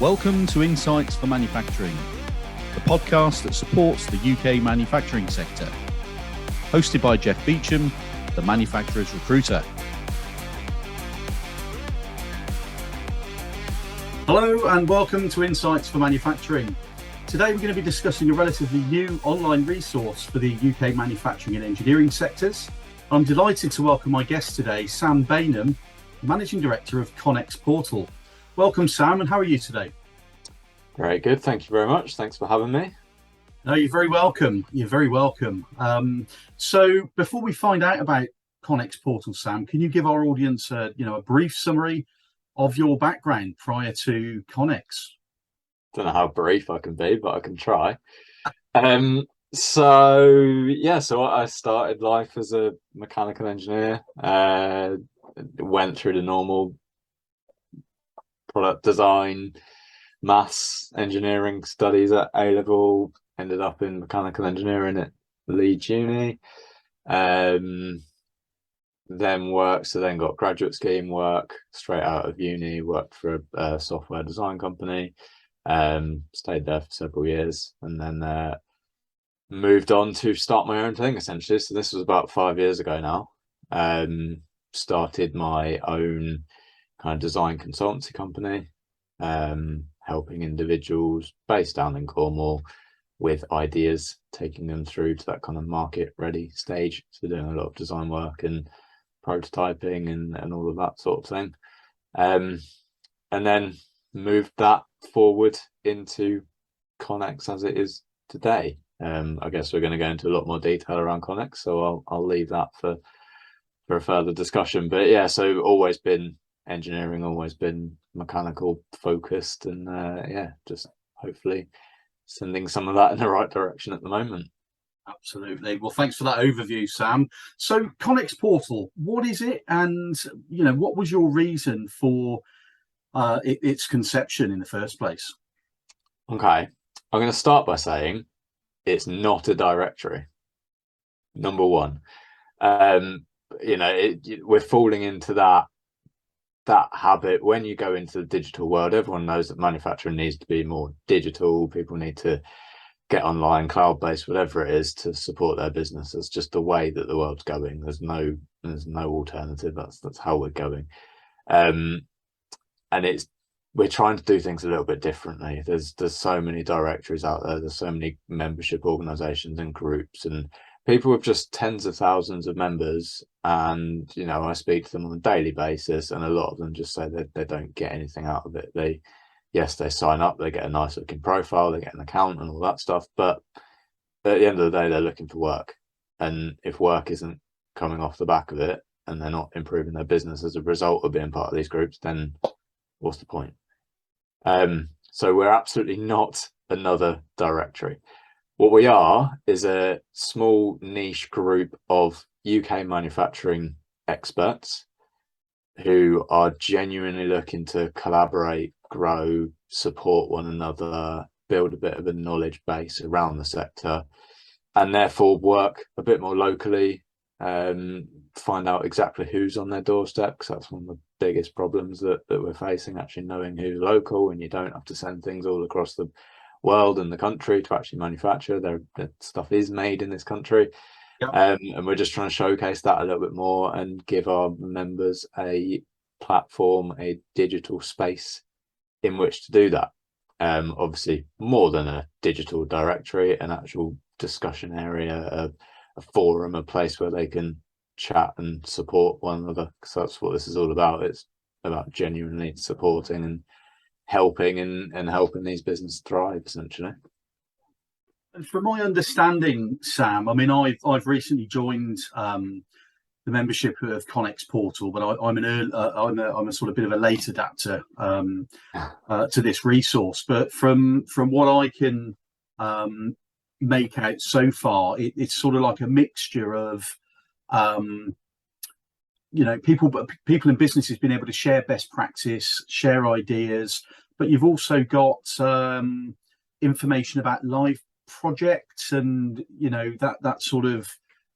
Welcome to Insights for Manufacturing, the podcast that supports the UK manufacturing sector. Hosted by Jeff Beecham, the manufacturer's recruiter. Hello and welcome to Insights for Manufacturing. Today we're going to be discussing a relatively new online resource for the UK manufacturing and engineering sectors. I'm delighted to welcome my guest today, Sam Baynham, Managing Director of Conex Portal. Welcome, Sam, and how are you today? Very good, thank you very much. Thanks for having me. No, you're very welcome. You're very welcome. So before we find out about Conex Portal, Sam, can you give our audience a brief summary of your background prior to Connex? Don't know how brief I can be, but I can try. So I started life as a mechanical engineer, went through the normal product design, maths, engineering studies at A-level, ended up in mechanical engineering at Leeds Uni, then got graduate scheme work straight out of uni, worked for a software design company, stayed there for several years, and then moved on to start my own thing essentially. So this was about 5 years ago now. Started my own kind of design consultancy company, helping individuals based down in Cornwall with ideas, taking them through to that kind of market ready stage. So doing a lot of design work and prototyping and all of that sort of thing. And then moved that forward into Connex as it is today. I guess we're going to go into a lot more detail around Connex, so I'll leave that for a further discussion. But yeah, so always been engineering, always been mechanical focused, and just hopefully sending some of that in the right direction at the moment. Absolutely. Well, thanks for that overview, Sam. So Connex Portal, what is it, and what was your reason for its conception in the first place? Okay, I'm going to start by saying it's not a directory. Number one, we're falling into that habit when you go into the digital world. Everyone knows that manufacturing needs to be more digital. People need to get online, cloud-based, whatever it is, to support their business. It's just the way that the world's going. There's no alternative. That's how we're going. And we're trying to do things a little bit differently. There's so many directories out there. There's so many membership organizations and groups, and people with just tens of thousands of members. And I speak to them on a daily basis, and a lot of them just say that they don't get anything out of it. They sign up, they get a nice looking profile, they get an account and all that stuff, but at the end of the day, they're looking for work. And if work isn't coming off the back of it, and they're not improving their business as a result of being part of these groups, then what's the point? So we're absolutely not another directory. What we are is a small niche group of UK manufacturing experts who are genuinely looking to collaborate, grow, support one another, build a bit of a knowledge base around the sector, and therefore work a bit more locally, find out exactly who's on their doorstep, because that's one of the biggest problems that we're facing, actually knowing who's local, and you don't have to send things all across the world and the country to actually manufacture. The stuff is made in this country. Yep. And we're just trying to showcase that a little bit more and give our members a platform, a digital space in which to do that. Obviously more than a digital directory, an actual discussion area, a forum, a place where they can chat and support one another, because that's what this is all about. It's about genuinely supporting and helping and helping these businesses thrive, essentially. And from my understanding, Sam, I mean, I've recently joined the membership of Connex Portal, but I'm a sort of bit of a late adapter to this resource. But from what I can make out so far, it's sort of like a mixture of people in businesses being able to share best practice, share ideas, but you've also got information about live projects and that sort of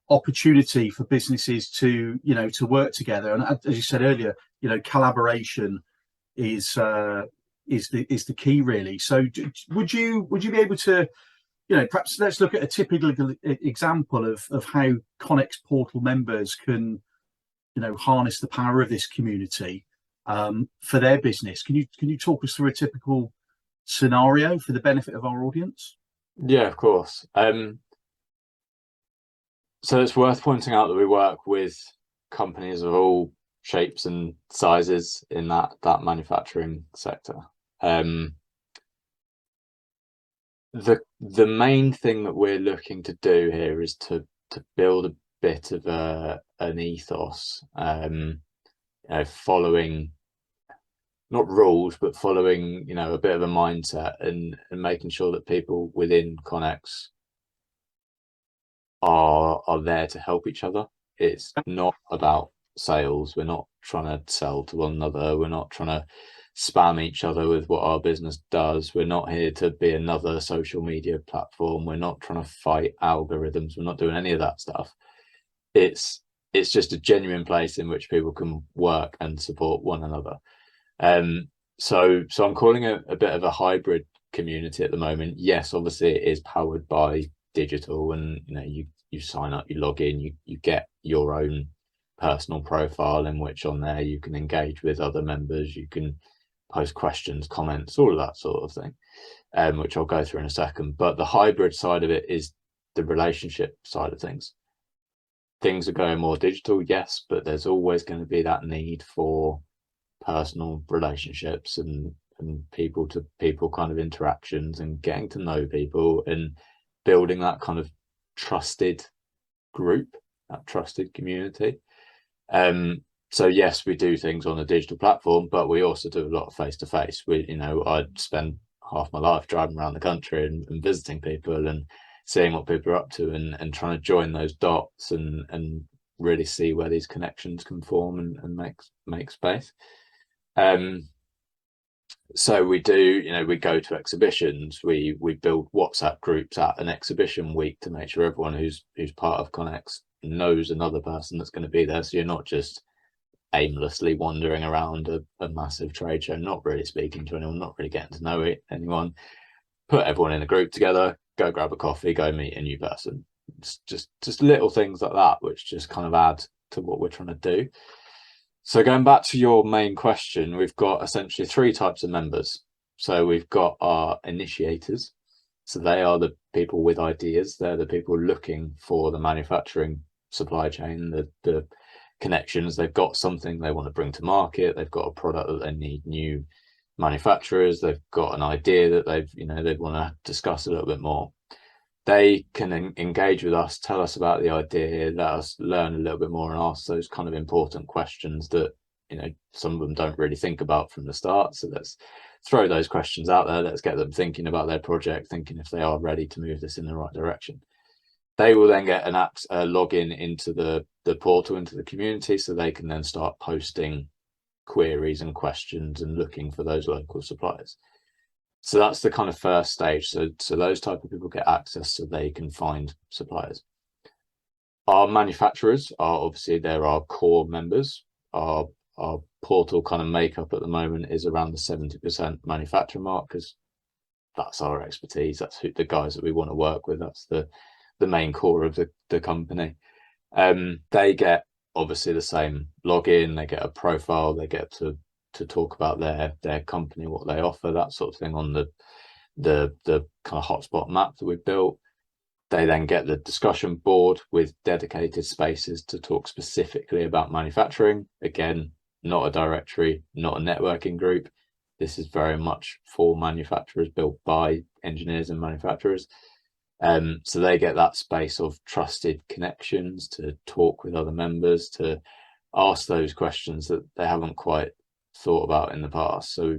opportunity for businesses to work together. And as you said earlier, collaboration is is the key, really. So would you be able to, perhaps let's look at a typical example of how Connex Portal members can, harness the power of this community for their business. Can you talk us through a typical scenario for the benefit of our audience? Yeah, of course. So it's worth pointing out that we work with companies of all shapes and sizes in that manufacturing sector. The main thing that we're looking to do here is to build a bit of an ethos, following not rules, but following a bit of a mindset, and making sure that people within Connex are there to help each other. It's not about sales. We're not trying to sell to one another. We're not trying to spam each other with what our business does. We're not here to be another social media platform. We're not trying to fight algorithms. We're not doing any of that stuff. It's just a genuine place in which people can work and support one another. So I'm calling it a bit of a hybrid community at the moment. Yes, obviously it is powered by digital, and you sign up, you log in, you get your own personal profile in which on there you can engage with other members, you can post questions, comments, all of that sort of thing, which I'll go through in a second. But the hybrid side of it is the relationship side of things. Things are going more digital, yes, but there's always going to be that need for personal relationships and people to people kind of interactions, and getting to know people and building that kind of trusted group, that trusted community. So yes, we do things on a digital platform, but we also do a lot of face-to-face. I'd spend half my life driving around the country and visiting people and seeing what people are up to, and trying to join those dots and really see where these connections can form and make space. So we do, we go to exhibitions, we build WhatsApp groups at an exhibition week to make sure everyone who's part of Connex knows another person that's going to be there. So you're not just aimlessly wandering around a massive trade show, not really speaking to anyone, not really getting to know anyone. Put everyone in a group together, go grab a coffee, go meet a new person. It's just little things like that, which just kind of add to what we're trying to do. So going back to your main question, we've got essentially 3 types of members. So we've got our initiators. So they are the people with ideas. They're the people looking for the manufacturing supply chain, the connections. They've got something they want to bring to market. They've got a product that they need new manufacturers. They've got an idea that they'd want to discuss a little bit more. They can engage with us, tell us about the idea, let us learn a little bit more, and ask those kind of important questions that some of them don't really think about from the start. So let's throw those questions out there. Let's get them thinking about their project, thinking if they are ready to move this in the right direction. They will then get a login into the portal, into the community, so they can then start posting queries and questions and looking for those local suppliers. So that's the kind of first stage. So those type of people get access so they can find suppliers. Our manufacturers are obviously, they're our core members. Our portal kind of makeup at the moment is around the 70% manufacturer mark, because that's our expertise. That's the guys that we want to work with. That's the main core of the company. They get obviously the same login, they get a profile, they get to talk about their company, what they offer, that sort of thing on the kind of hotspot map that we've built. They then get the discussion board with dedicated spaces to talk specifically about manufacturing. Again, not a directory, not a networking group. This is very much for manufacturers, built by engineers and manufacturers. So they get that space of trusted connections to talk with other members, to ask those questions that they haven't quite thought about in the past. So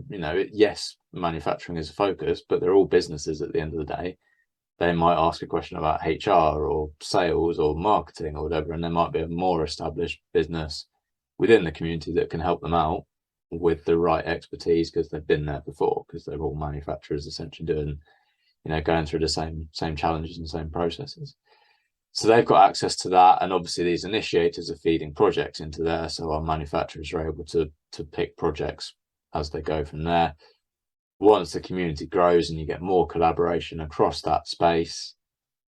yes, manufacturing is a focus, but they're all businesses at the end of the day. They might ask a question about HR or sales or marketing or whatever, and there might be a more established business within the community that can help them out with the right expertise, because they've been there before, because they're all manufacturers essentially doing, going through the same challenges and same processes. So they've got access to that, and obviously these initiators are feeding projects into there, so our manufacturers are able to pick projects as they go from there. once the community grows and you get more collaboration across that space,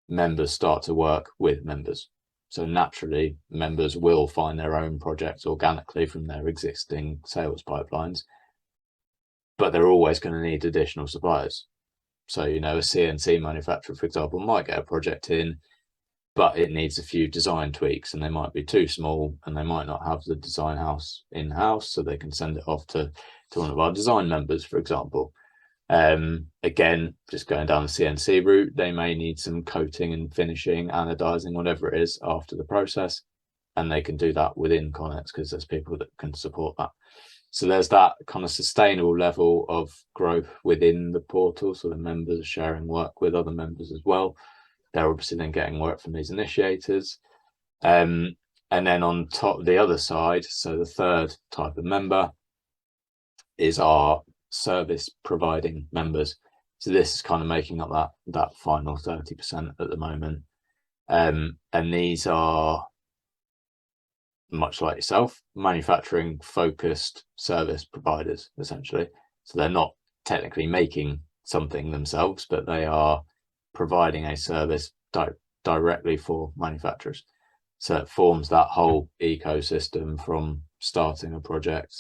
members start to work with members. So naturally, members will find their own projects organically from their existing sales pipelines, but they're always going to need additional suppliers. So, you know, a CNC manufacturer, for example, might get a project in, but it needs a few design tweaks and they might be too small and they might not have the design house in-house, so they can send it off to one of our design members, for example. Again, just going down the CNC route, they may need some coating and finishing, anodizing, whatever it is after the process, and they can do that within Connex because there's people that can support that. So there's that kind of sustainable level of growth within the portal. So the members are sharing work with other members as well. They're obviously then getting work from these initiators. And then on top, the other side, so the third type of member is our service providing members. So this is kind of making up that final 30% at the moment. And these are, much like yourself, manufacturing focused service providers, essentially. So they're not technically making something themselves, but they are providing a service directly for manufacturers. So it forms that whole ecosystem from starting a project,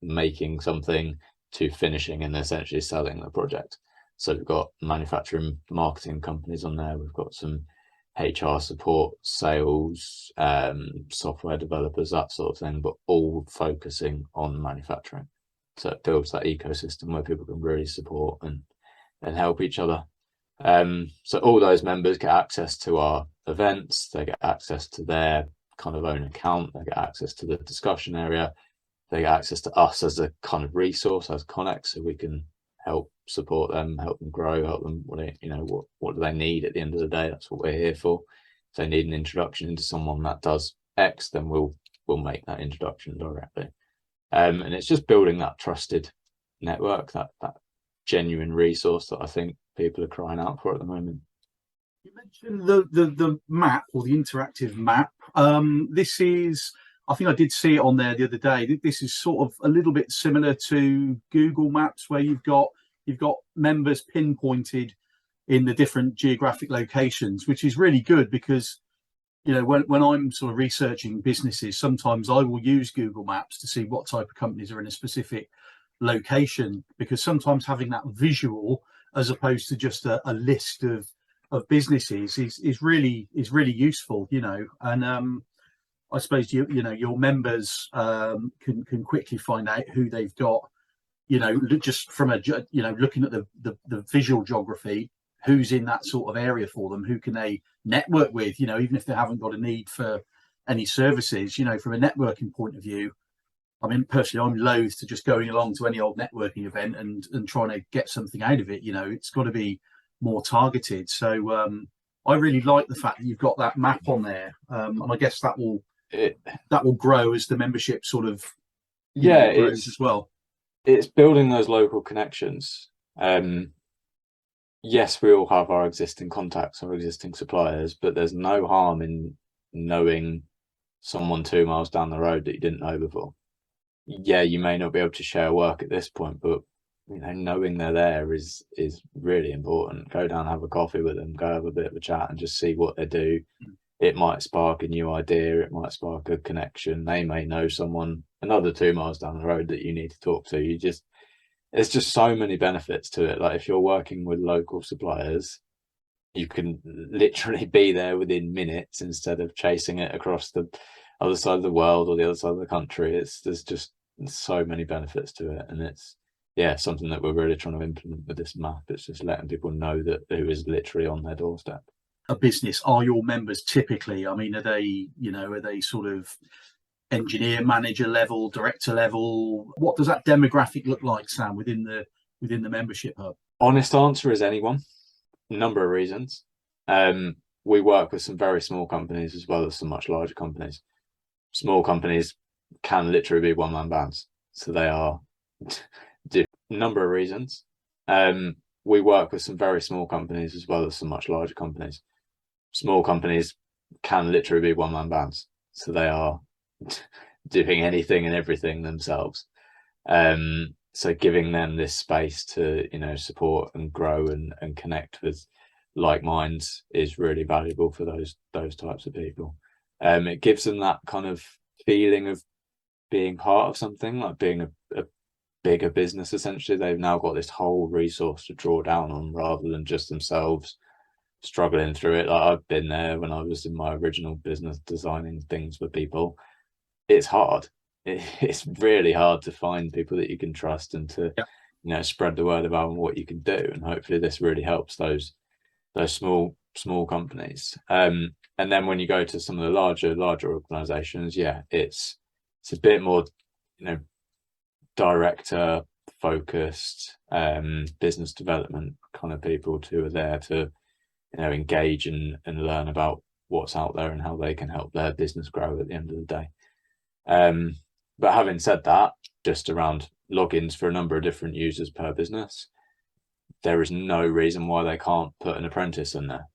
making something, to finishing and essentially selling the project. So we've got manufacturing marketing companies on there. We've got some HR support, sales, software developers, that sort of thing, but all focusing on manufacturing. So it builds that ecosystem where people can really support and help each other. So all those members get access to our events, they get access to their kind of own account, they get access to the discussion area, they get access to us as a kind of resource as Connex, so we can help support them, help them grow, help them, what do they need at the end of the day? That's what we're here for. If they need an introduction into someone that does X, then we'll make that introduction directly. And it's just building that trusted network, that genuine resource that I think people are crying out for at the moment. You mentioned the map, or the interactive map. This is, I think I did see it on there the other day. This is sort of a little bit similar to Google Maps, where you've got members pinpointed in the different geographic locations, which is really good because, you know, when I'm sort of researching businesses, sometimes I will use Google Maps to see what type of companies are in a specific location, because sometimes having that visual as opposed to just a list of businesses is really useful, you know. And I suppose your members can quickly find out who they've got, you know, just from looking at the visual geography, who's in that sort of area for them, who can they network with, you know, even if they haven't got a need for any services, you know, from a networking point of view. I mean, personally, I'm loath to just going along to any old networking event and trying to get something out of it. You know, it's got to be more targeted. So I really like the fact that you've got that map on there, and I guess that will grow as the membership sort of grows as well. It's building those local connections. Yes, we all have our existing contacts, our existing suppliers, but there's no harm in knowing someone 2 miles down the road that you didn't know before. Yeah, you may not be able to share work at this point, but you know, knowing they're there is really important. Go down, have a coffee with them, go have a bit of a chat and just see what they do. It might spark a new idea, it might spark a connection. They may know someone another 2 miles down the road that you need to talk to. There's just so many benefits to it. Like if you're working with local suppliers, you can literally be there within minutes instead of chasing it across the other side of the world or the other side of the country. There's just so many benefits to it, and it's something that we're really trying to implement with this map. It's just letting people know that who is literally on their doorstep. A business, are your members typically, I mean, are they sort of engineer, manager level, director level? What does that demographic look like, Sam, within the membership hub? Honest answer is anyone. A number of reasons. We work with some very small companies as well as some much larger companies. Small companies can literally be one-man bands, so they are a number of reasons. We work with some very small companies as well as some much larger companies. Small companies can literally be one-man bands, so they are doing anything and everything themselves. so giving them this space to, you know, support and grow and connect with like minds is really valuable for those types of people. It gives them that kind of feeling of being part of something, like being a bigger business. Essentially, they've now got this whole resource to draw down on rather than just themselves struggling through it. Like, I've been there when I was in my original business designing things for people. It's hard. It's really hard to find people that you can trust and to, you know, spread the word about what you can do. And hopefully this really helps those small companies. And then when you go to some of the larger organizations, it's a bit more, you know, director focused, business development kind of people who are there to, you know, engage and learn about what's out there and how they can help their business grow at the end of the day. But having said that, just around logins for a number of different users per business, there is no reason why they can't put an apprentice in there.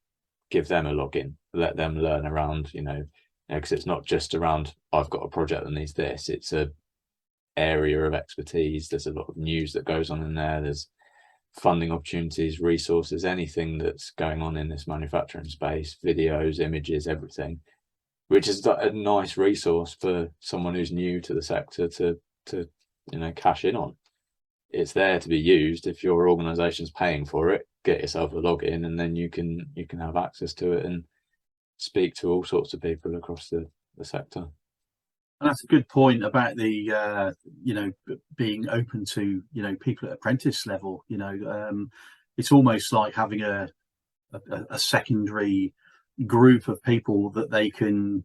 Give them a login, let them learn around, you know, because it's not just around, I've got a project that needs this. It's a area of expertise. There's a lot of news that goes on in there. There's funding opportunities, resources, anything that's going on in this manufacturing space, videos, images, everything, which is a nice resource for someone who's new to the sector to you know, cash in on. It's there to be used. If your organization's paying for it, get yourself a login, and then you can have access to it and speak to all sorts of people across the sector. And that's a good point about the you know, being open to, you know, people at apprentice level. You know, it's almost like having a secondary group of people that they can,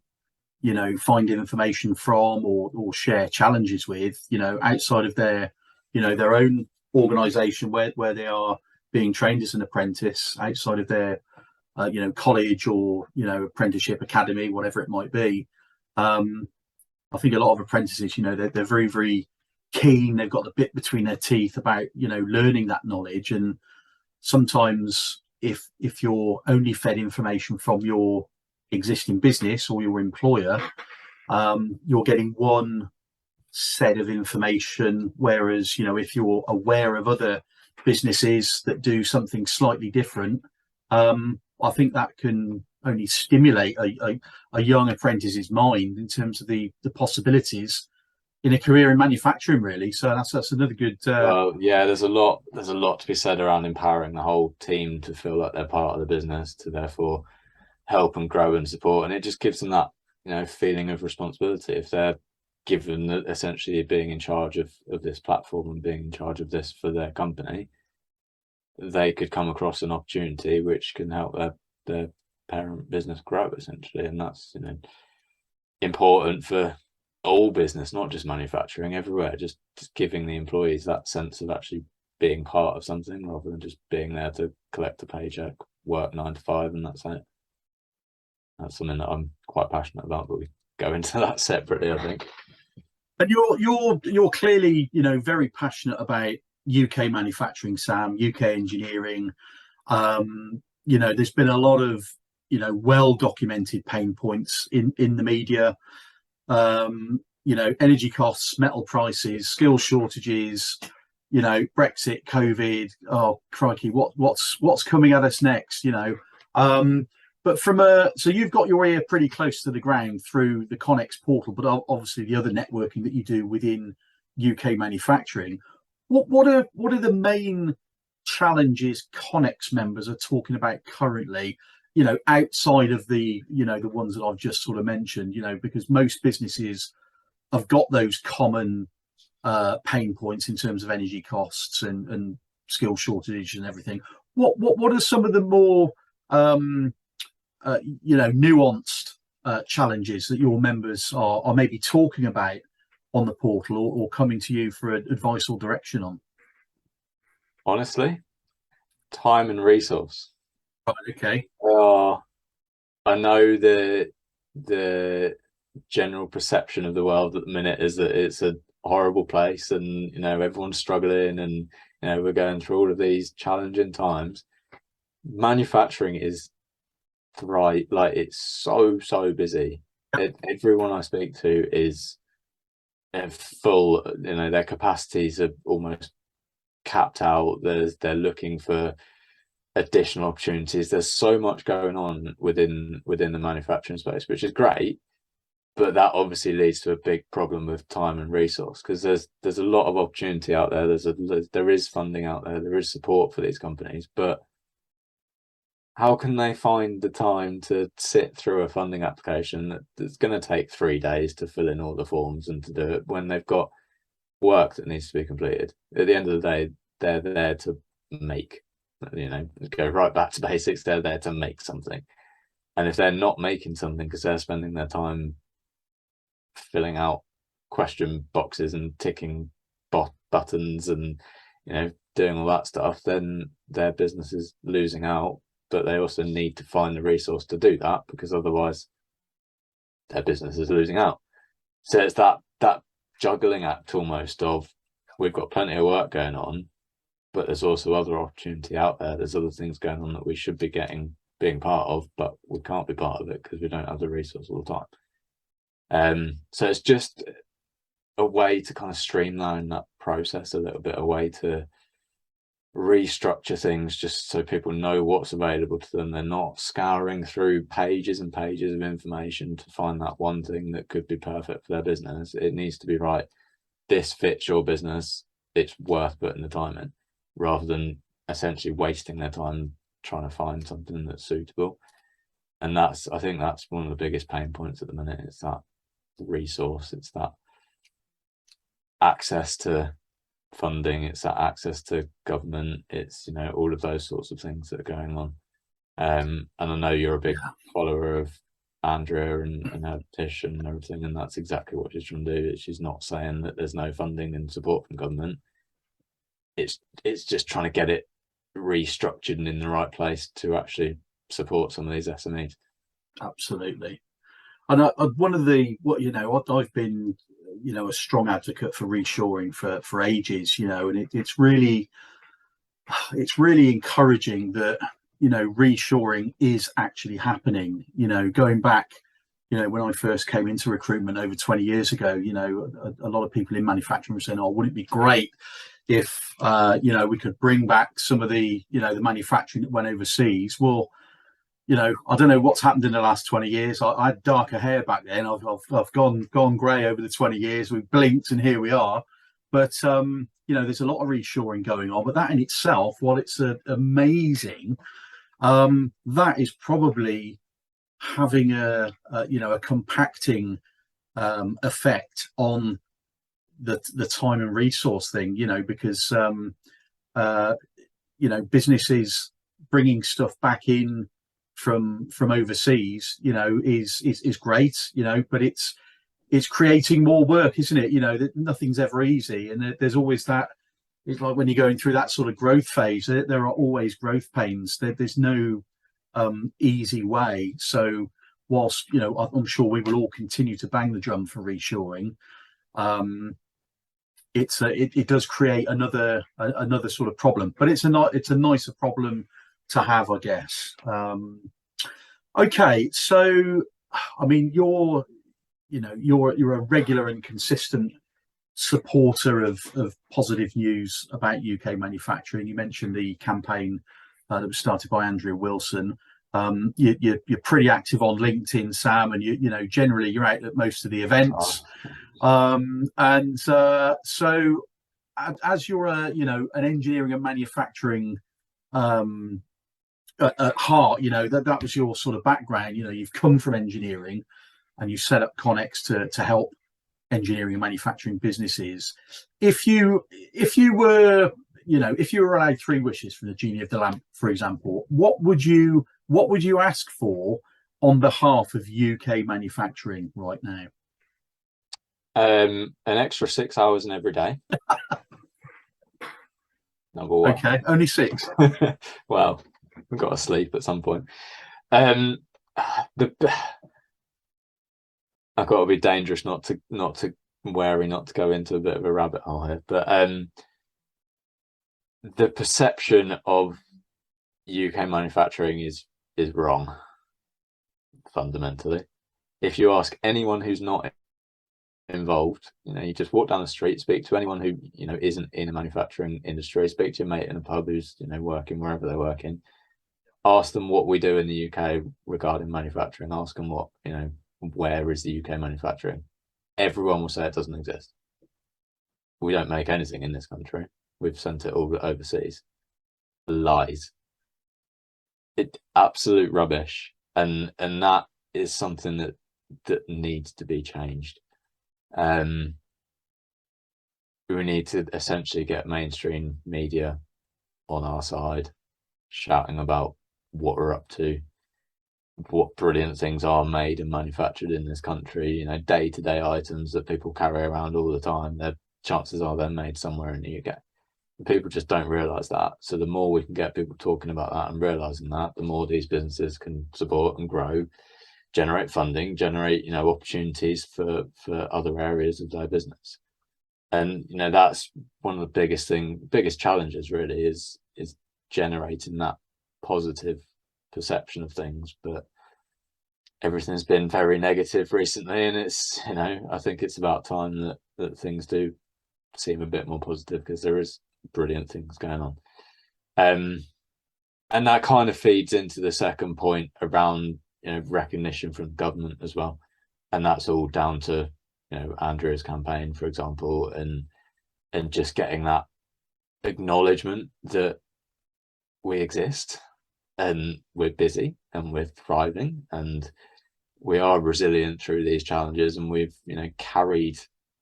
you know, find information from or share challenges with, you know, outside of their, you know, their own organization where they are being trained as an apprentice, outside of their you know, college or, you know, apprenticeship academy, whatever it might be. I think a lot of apprentices, you know, they're very, very keen. They've got the bit between their teeth about, you know, learning that knowledge. And sometimes if you're only fed information from your existing business or your employer, you're getting one set of information, whereas, you know, if you're aware of other businesses that do something slightly different, I think that can only stimulate a young apprentice's mind in terms of the possibilities in a career in manufacturing, really. So that's another good well, yeah, there's a lot to be said around empowering the whole team to feel like they're part of the business, to therefore help and grow and support. And it just gives them that, you know, feeling of responsibility. If they're given essentially being in charge of this platform and being in charge of this for their company, they could come across an opportunity which can help their parent business grow, essentially. And that's, you know, important for all business, not just manufacturing, everywhere. Just giving the employees that sense of actually being part of something rather than just being there to collect a paycheck, work 9 to 5, and that's it. That's something that I'm quite passionate about, but we go into that separately, I think. And you're clearly, you know, very passionate about UK manufacturing, Sam, UK engineering. You know, there's been a lot of, you know, well documented pain points in the media. You know, energy costs, metal prices, skill shortages, you know, Brexit, COVID. Oh crikey, what's coming at us next? You know, but so you've got your ear pretty close to the ground through the Connex portal, but obviously the other networking that you do within UK manufacturing. What are the main challenges Connex members are talking about currently? You know, outside of the, you know, the ones that I've just sort of mentioned. You know, because most businesses have got those common pain points in terms of energy costs and skill shortage and everything. What are some of the more you know, nuanced challenges that your members are maybe talking about on the portal or coming to you for advice or direction on? Honestly, time and resource. Right, okay. I know the general perception of the world at the minute is that it's a horrible place, and, you know, everyone's struggling, and, you know, we're going through all of these challenging times. Manufacturing is like, it's so busy. Everyone I speak to is full, their capacities are almost capped out. They're looking for additional opportunities. There's so much going on within the manufacturing space, which is great, but that obviously leads to a big problem with time and resource, because there's a lot of opportunity out there. There is funding out there. There is support for these companies, but how can they find the time to sit through a funding application that's going to take 3 days to fill in all the forms and to do it, when they've got work that needs to be completed? At the end of the day, they're there to make, go right back to basics. They're there to make something. And if they're not making something because they're spending their time filling out question boxes and ticking buttons and, doing all that stuff, then their business is losing out. But they also need to find the resource to do that, because otherwise their business is losing out. So it's that juggling act almost of, we've got plenty of work going on, but there's also other opportunity out there. There's other things going on that we should be being part of, but we can't be part of it because we don't have the resource all the time. So it's just a way to kind of streamline that process a little bit, a way to restructure things just so people know what's available to them. They're not scouring through pages and pages of information to find that one thing that could be perfect for their business. It needs to be right. This fits your business. It's worth putting the time in, rather than essentially wasting their time trying to find something that's suitable. And I think that's one of the biggest pain points at the minute. It's that resource. It's that access to funding, it's that access to government, it's all of those sorts of things that are going on. And I know you're a big follower of Andrea and her petition and everything, and that's exactly what she's trying to do. She's not saying that there's no funding and support from government. It's just trying to get it restructured and in the right place to actually support some of these SMEs. Absolutely. And I've been a strong advocate for reshoring for ages, and it's really encouraging that reshoring is actually happening. Going back, when I first came into recruitment over 20 years ago, a lot of people in manufacturing were saying, "Oh, wouldn't it be great if we could bring back some of the the manufacturing that went overseas?" Well, I don't know what's happened in the last 20 years. I had darker hair back then. I've gone grey over the 20 years. We've blinked and here we are. But there's a lot of reshoring going on. But that in itself, while it's amazing, that is probably having a compacting effect on the time and resource thing. Because businesses bringing stuff back in from overseas is great, but it's creating more work, isn't it? That nothing's ever easy, and there's always that. It's like when you're going through that sort of growth phase, there are always growth pains. There's no easy way. So whilst I'm sure we will all continue to bang the drum for reshoring, it does create another sort of problem, but it's a nicer problem to have, I guess. Okay, so I mean, you're a regular and consistent supporter of positive news about UK manufacturing. You mentioned the campaign that was started by Andrea Wilson. You're pretty active on LinkedIn, Sam, and generally you're out at most of the events. So as you're an engineering and manufacturing at heart, that was your sort of background. You've come from engineering and you set up Connex to help engineering and manufacturing businesses. If you were allowed 3 wishes from the genie of the lamp, for example, what would you ask for on behalf of UK manufacturing right now? An extra 6 hours in every day. Number 1. Okay, only 6. Well, we've got to sleep at some point. I've got to be dangerous not to wary not to go into a bit of a rabbit hole here, but the perception of UK manufacturing is wrong, fundamentally. If you ask anyone who's not involved. You know, you just walk down the street, speak to anyone who, you know, isn't in a manufacturing industry, speak to your mate in a pub who's, you know, working wherever they're working, ask them what we do in the UK regarding manufacturing, ask them what, you know, where is the UK manufacturing? Everyone will say it doesn't exist. We don't make anything in this country. We've sent it all overseas. Lies. It absolute rubbish. And that is something that needs to be changed. We need to essentially get mainstream media on our side, shouting about what we're up to, what brilliant things are made and manufactured in this country. You know, day-to-day items that people carry around all the time, their chances are they're made somewhere in the UK. People just don't realise that. So the more we can get people talking about that and realising that, the more these businesses can support and grow, generate funding, generate, you know, opportunities for other areas of their business. And, you know, that's one of the biggest challenges really is generating that positive perception of things. But everything's been very negative recently, and it's, you know, I think it's about time that things do seem a bit more positive, because there is brilliant things going on. And that kind of feeds into the second point around, you know, recognition from government as well. And that's all down to, you know, Andrea's campaign, for example, and just getting that acknowledgement that we exist and we're busy and we're thriving and we are resilient through these challenges, and we've, you know, carried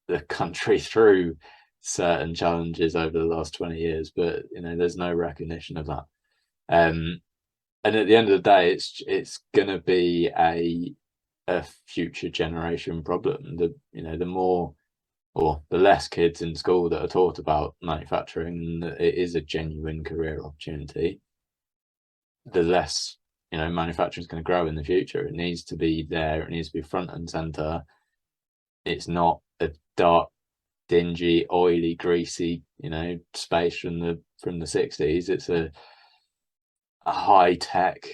the country through certain challenges over the last 20 years, but, you know, there's no recognition of that. And at the end of the day, it's going to be a future generation problem. You know, the more or the less kids in school that are taught about manufacturing, it is a genuine career opportunity, the less, you know, manufacturing is going to grow in the future. It needs to be there. It needs to be front and center. It's not a dark, dingy, oily, greasy, you know, space from the 60s. It's a high tech,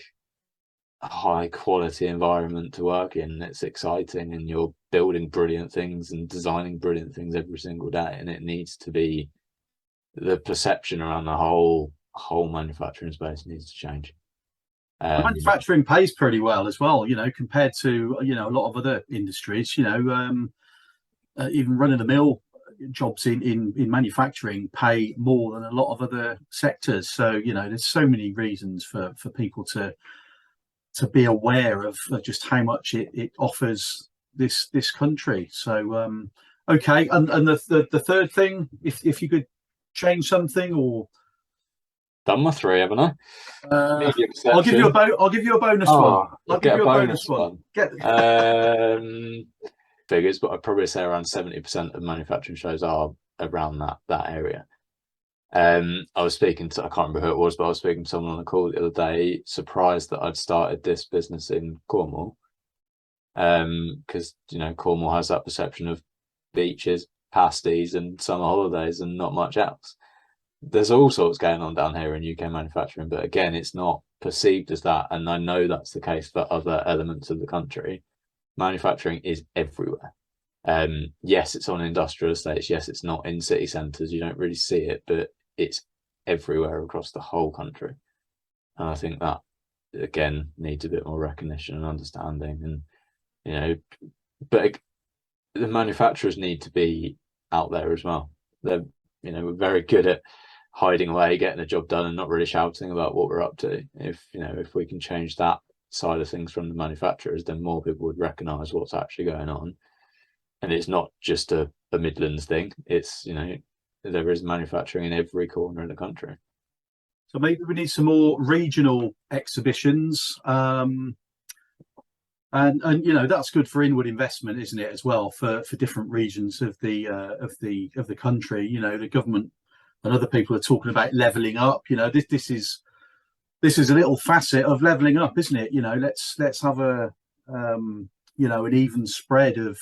high quality environment to work in. It's exciting, and you're building brilliant things and designing brilliant things every single day. And it needs to be, the perception around the whole manufacturing space needs to change. Manufacturing pays pretty well as well, you know, compared to, you know, a lot of other industries. You know, even run of the mill jobs in manufacturing pay more than a lot of other sectors. So, you know, there's so many reasons for people to be aware of just how much it offers this country. So okay, and the third thing, if you could change something, or done my three, haven't I? I'll give you a bonus one. I'll give you a bonus one. Figures, but I'd probably say around 70% of manufacturing shows are around that area. I was speaking to, I can't remember who it was, but I was speaking to someone on the call the other day, surprised that I'd started this business in Cornwall, because, you know, Cornwall has that perception of beaches, pasties and summer holidays and not much else. There's all sorts going on down here in UK manufacturing, but again, it's not perceived as that, and I know that's the case for other elements of the country. Manufacturing is everywhere. Yes, it's on industrial estates. Yes, it's not in city centres. You don't really see it, but it's everywhere across the whole country. And I think that, again, needs a bit more recognition and understanding. And, you know, but the manufacturers need to be out there as well. They're, you know, we're very good at hiding away, getting a job done, and not really shouting about what we're up to. If, you know, if we can change that side of things from the manufacturers, then more people would recognise what's actually going on. And it's not just a Midlands thing. It's, you know, there is manufacturing in every corner of the country. So maybe we need some more regional exhibitions, and you know, that's good for inward investment, isn't it, as well, for different regions of the country. You know, the government and other people are talking about levelling up. You know, this is a little facet of levelling up, isn't it? You know, let's have a you know, an even spread of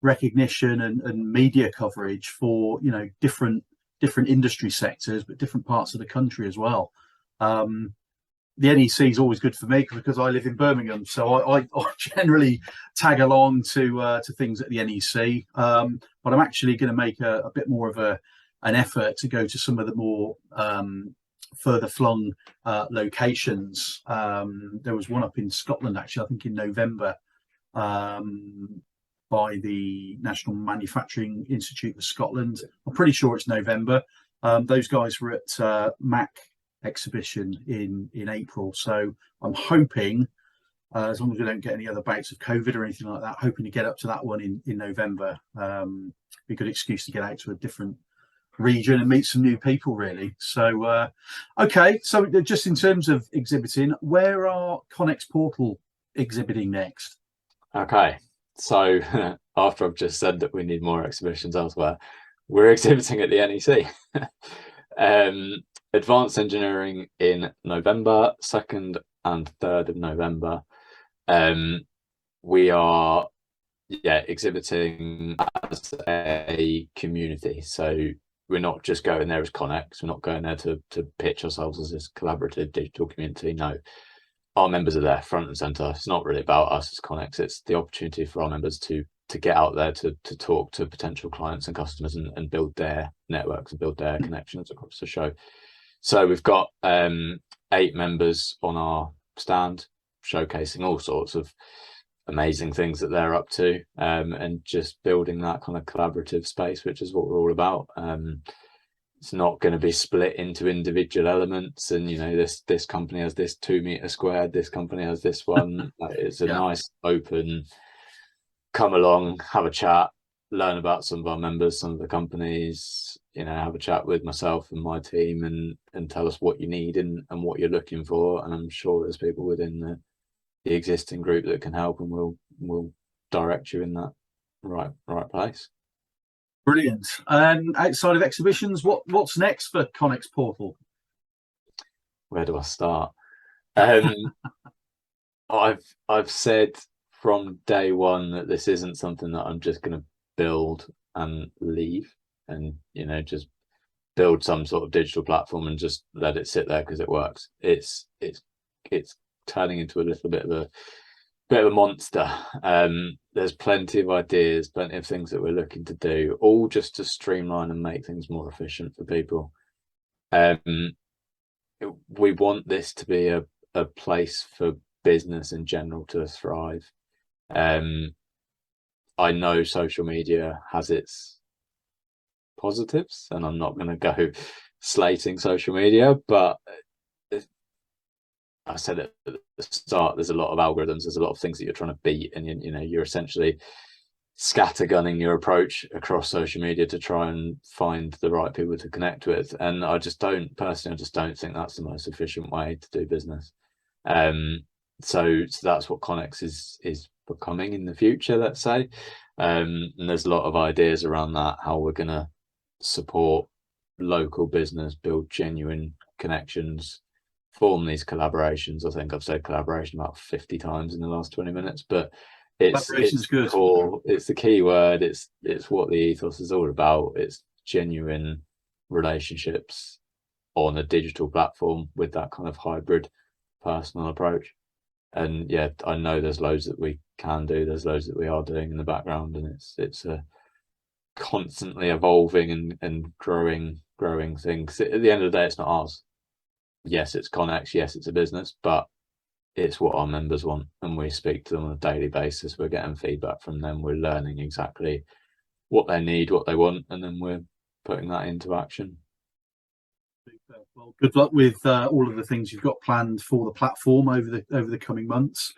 recognition and media coverage for, you know, different industry sectors, but different parts of the country as well. the NEC is always good for me because I live in Birmingham, so I generally tag along to things at the NEC. But I'm actually going to make a bit more of an effort to go to some of the more further flung locations. There was one up in Scotland, actually, I think in November, by the National Manufacturing Institute of Scotland. I'm pretty sure it's November. Those guys were at MAC exhibition in April, so I'm hoping, as long as we don't get any other bouts of COVID or anything like that, hoping to get up to that one in November. Be a good excuse to get out to a different region and meet some new people, really. So okay, so just in terms of exhibiting, where are Connex Portal exhibiting next? Okay, so after I've just said that we need more exhibitions elsewhere, we're exhibiting at the NEC. Advanced Engineering in November, 2nd and 3rd of November. We are exhibiting as a community, so we're not just going there as Connex, we're not going there to pitch ourselves as this collaborative digital community. No, our members are there front and center. It's not really about us as Connex, it's the opportunity for our members to get out there to talk to potential clients and customers and build their networks and build their connections across the show. So we've got 8 members on our stand showcasing all sorts of amazing things that they're up to, and just building that kind of collaborative space, which is what we're all about. It's not going to be split into individual elements and, you know, this company has this 2 meter squared, this company has this one. It's a nice open, come along, have a chat, learn about some of our members, some of the companies, you know, have a chat with myself and my team and tell us what you need and what you're looking for. And I'm sure there's people within the existing group that can help, and we'll direct you in that right place. Brilliant. And outside of exhibitions, what's next for Connex Portal? Where do I start? I've said from day one that this isn't something that I'm just going to build and leave and, you know, just build some sort of digital platform and just let it sit there because it works. It's turning into a little bit of a monster. There's plenty of ideas, plenty of things that we're looking to do, all just to streamline and make things more efficient for people. We want this to be a place for business in general to thrive. I know social media has its positives, and I'm not going to go slating social media, but I said it at the start, there's a lot of algorithms, there's a lot of things that you're trying to beat, and you know, you're essentially scattergunning your approach across social media to try and find the right people to connect with. And I just don't think that's the most efficient way to do business. So that's what Connex is becoming in the future, let's say. And there's a lot of ideas around that, how we're going to support local business, build genuine connections, form these collaborations. I think I've said collaboration about 50 times in the last 20 minutes, but it's good. Core, it's the key word. It's what the ethos is all about. It's genuine relationships on a digital platform with that kind of hybrid personal approach. And yeah, I know there's loads that we can do, there's loads that we are doing in the background, and it's a constantly evolving and growing thing. 'Cause at the end of the day, it's not ours. Yes, it's Connex, yes, it's a business, but it's what our members want, and we speak to them on a daily basis. We're getting feedback from them, we're learning exactly what they need, what they want, and then we're putting that into action. Well, good luck with all of the things you've got planned for the platform over the coming months.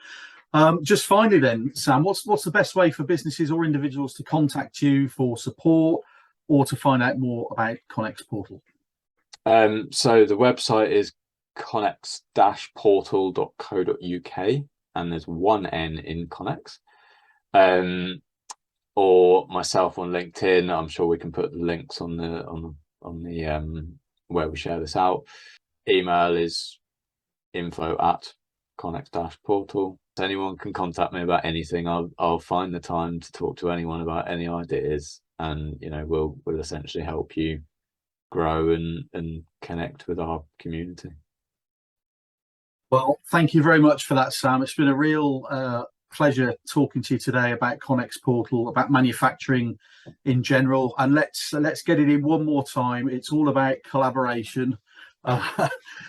Just finally then, Sam, what's the best way for businesses or individuals to contact you for support or to find out more about Connex Portal? So the website is connex-portal.co.uk, and there's one N in Connex. Or myself on LinkedIn. I'm sure we can put the links on the where we share this out. Email is info@connex-portal. Anyone can contact me about anything. I'll find the time to talk to anyone about any ideas, and you know, we'll essentially help you grow and connect with our community. Well, thank you very much for that, Sam. It's been a real pleasure talking to you today about Connex Portal, about manufacturing in general. And let's get it in one more time. It's all about collaboration.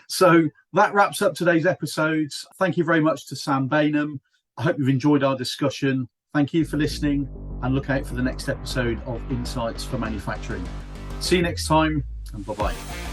So that wraps up today's episodes. Thank you very much to Sam Baynham. I hope you've enjoyed our discussion. Thank you for listening, and look out for the next episode of Insights for Manufacturing. See you next time, and bye-bye.